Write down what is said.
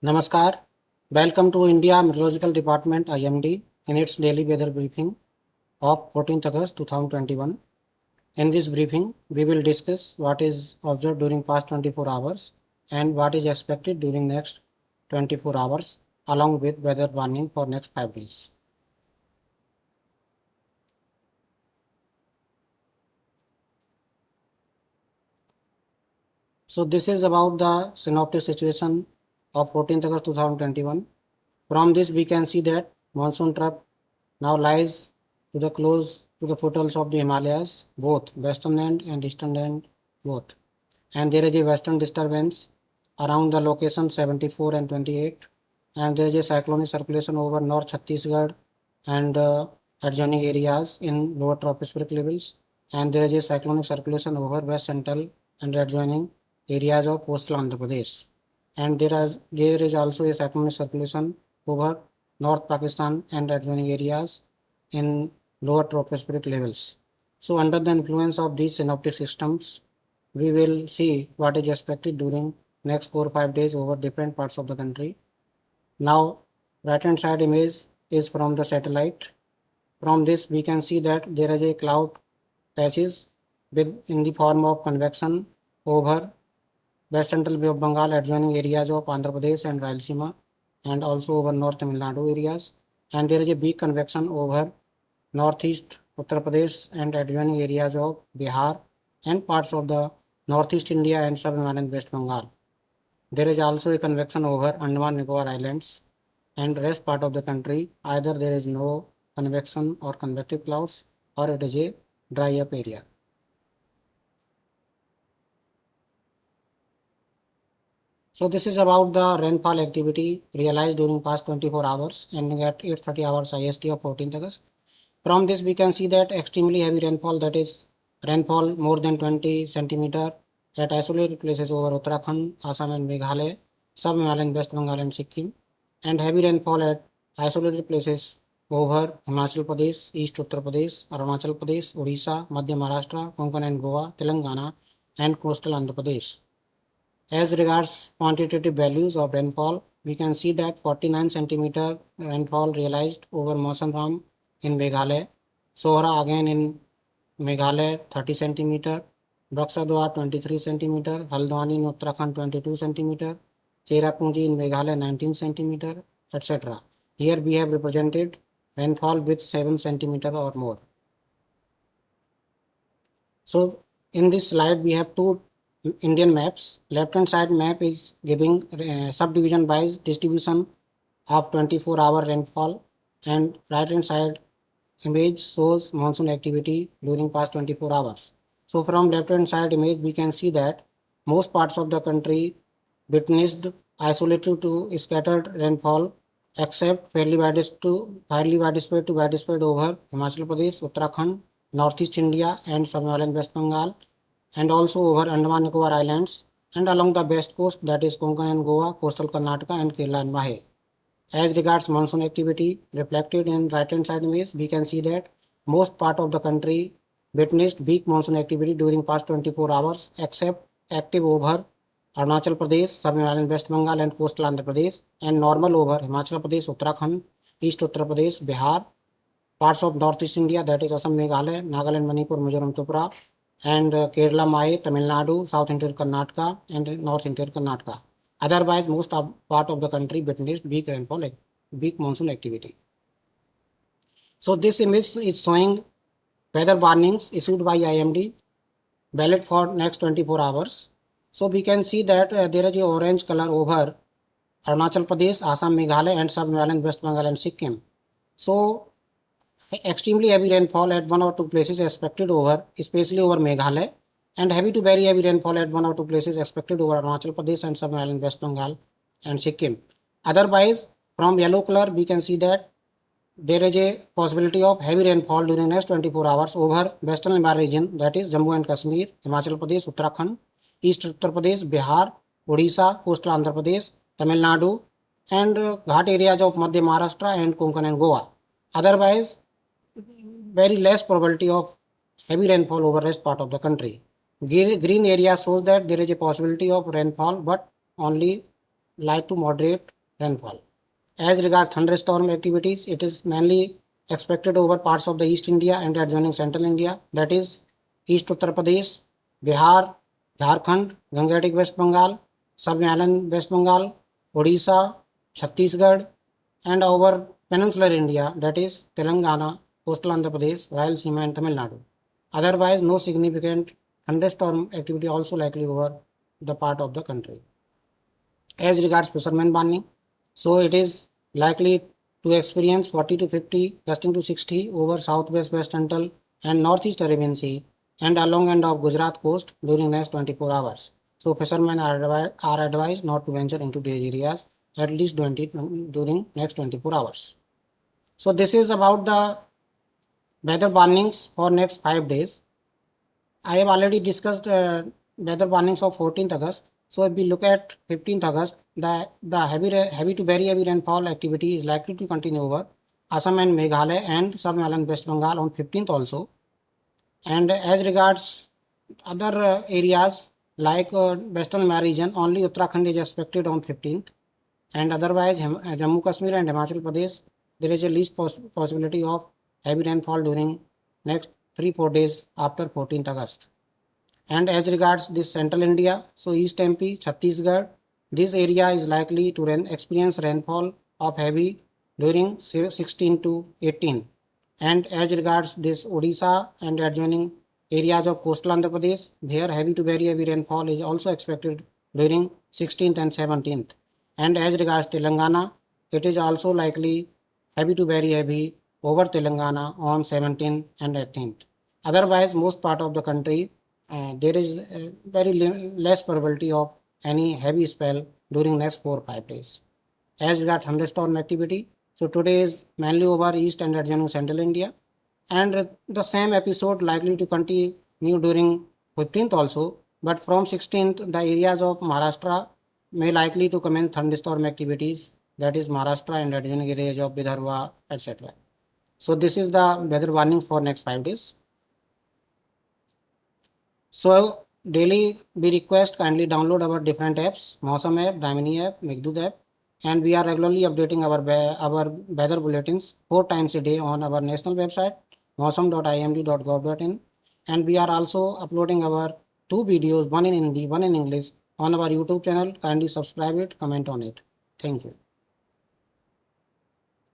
Namaskar. Welcome to India Meteorological Department IMD in its daily weather briefing of 14th August 2021. In this briefing, we will discuss what is observed during past 24 hours and what is expected during next 24 hours along with weather warning for next 5 days. So this is about the synoptic situation of 14th August 2021. From this we can see that monsoon trough now lies to the close to the foothills of the Himalayas, both western end and eastern end both. And there is a western disturbance around the location 74 and 28, and there is a cyclonic circulation over North Chhattisgarh and adjoining areas in lower tropospheric levels, and there is a cyclonic circulation over west central and adjoining areas of coastal Andhra Pradesh, and there is also a cyclonic circulation over North Pakistan and adjoining areas in lower tropospheric levels. So under the influence of these synoptic systems, we will see what is expected during next 4 or 5 days over different parts of the country. Now, right hand side image is from the satellite. From this we can see that there is a cloud patches with in the form of convection over West Central Bay of Bengal adjoining areas of Andhra Pradesh and Rayalaseema, and also over North Tamil Nadu areas, and there is a big convection over northeast Uttar Pradesh and adjoining areas of Bihar and parts of the northeast India and sub-Himalayan West Bengal. There is also a convection over Andaman Nicobar Islands and rest part of the country. Either there is no convection or convective clouds, or it is a dry up area. So this is about the rainfall activity realized during past 24 hours ending at 8:30 hours IST of 14th August. From this we can see that extremely heavy rainfall, that is rainfall more than 20 centimeter at isolated places over Uttarakhand, Assam and Meghalaya, sub-Himalayan West Bengal and Sikkim, and heavy rainfall at isolated places over Himachal Pradesh, East Uttar Pradesh, Arunachal Pradesh, Odisha, Madhya Maharashtra, Konkan and Goa, Telangana and coastal Andhra Pradesh. As regards quantitative values of rainfall, we can see that 49 centimeter rainfall realized over Mausamram in Meghalaya, Sohra again in Meghalaya 30 centimeter, Baksadwa 23 centimeter, Haldwani in Uttarakhand 22 centimeter, Cherrapunji in Meghalaya 19 centimeter, etc. Here we have represented rainfall with 7 centimeter or more. So in this slide we have two Indian maps. Left hand side map is giving subdivision wise distribution of 24-hour rainfall, and right hand side image shows monsoon activity during past 24 hours. So from left hand side image we can see that most parts of the country witnessed isolated to scattered rainfall except fairly widespread over Himachal Pradesh, Uttarakhand, Northeast India and sub-Himalayan West Bengal, and also over Andaman Nicobar Islands and along the west coast, that is Konkan and Goa, coastal Karnataka and Kerala and Mahe. As regards monsoon activity reflected in right hand side image, we can see that most part of the country witnessed weak monsoon activity during past 24 hours except active over Arunachal Pradesh, sub-Himalayan West Bengal and coastal Andhra Pradesh, and normal over Himachal Pradesh, Uttarakhand, East Uttar Pradesh, Bihar, parts of Northeast India, that is Assam, Meghalaya, Nagaland, Manipur, Mizoram, Tripura, and Kerala, Mahe, Tamil Nadu, South Interior Karnataka, and North Interior Karnataka. Otherwise, most of part of the country witnessed weak rainfall, weak monsoon activity. So this image is showing weather warnings issued by IMD, valid for next 24 hours. So we can see that there is a orange color over Arunachal Pradesh, Assam, Meghalaya, and sub-Himalayan West Bengal and Sikkim. So extremely heavy rainfall at one or two places expected over, especially over Meghalaya, and heavy to very heavy rainfall at one or two places expected over Arunachal Pradesh and sub-Himalayan West Bengal and Sikkim. Otherwise, from yellow color, we can see that there is a possibility of heavy rainfall during next 24 hours over Western Himalayan region, that is Jammu and Kashmir, Himachal Pradesh, Uttarakhand, East Uttar Pradesh, Bihar, Odisha, coastal Andhra Pradesh, Tamil Nadu, and Ghat areas of Madhya Maharashtra and Konkan and Goa. Otherwise, very less probability of heavy rainfall over rest part of the country. Green area shows that there is a possibility of rainfall, but only light to moderate rainfall. As regards thunderstorm activities, it is mainly expected over parts of the East India and adjoining Central India, that is East Uttar Pradesh, Bihar, Jharkhand, Gangetic West Bengal, Sub-Himalayan West Bengal, Odisha, Chhattisgarh, and over peninsular India, that is Telangana, coastal Andhra Pradesh, Rayalaseema, and Tamil Nadu. Otherwise, no significant thunderstorm activity also likely over the part of the country. As regards fishermen warning, so it is likely to experience 40 to 50 gusting to 60 over southwest, west central and northeast Arabian Sea and along end of Gujarat coast during next 24 hours. So fishermen are advised not to venture into these areas at least during next 24 hours. So this is about the weather warnings for next 5 days. I have already discussed weather warnings of 14th August. So if we look at 15th August, the heavy to very heavy rainfall activity is likely to continue over Assam and Meghalaya and Sub-Himalayan West Bengal on 15th also. And as regards other areas like Western Himalaya region, only Uttarakhand is expected on 15th. And otherwise, Jammu Kashmir and Himachal Pradesh, there is a least possibility of heavy rainfall during next 3-4 days after 14th August. And as regards this central India, so East MP, Chhattisgarh, this area is likely to experience rainfall of heavy during 16 to 18. And as regards this Odisha and adjoining areas of coastal Andhra Pradesh, there heavy to very heavy rainfall is also expected during 16th and 17th. And as regards Telangana, it is also likely heavy to very heavy over Telangana on 17th and 18th. Otherwise, most part of the country, there is very less probability of any heavy spell during next 4 or 5 days. As regards thunderstorm activity, so today is mainly over east and adjoining central India, and the same episode likely to continue during 15th also, but from 16th the areas of Maharashtra may likely to commence thunderstorm activities, that is Maharashtra and adjoining areas of Vidarbha, etc. So this is the weather warning for next 5 days. So daily we request kindly download our different apps, Mausam app, Damini app, Meghdut app, and we are regularly updating our weather bulletins 4 times a day on our national website mausam.imd.gov.in, and we are also uploading our 2 videos, one in Hindi, one in English, on our YouTube channel. Kindly subscribe it, comment on it. Thank you.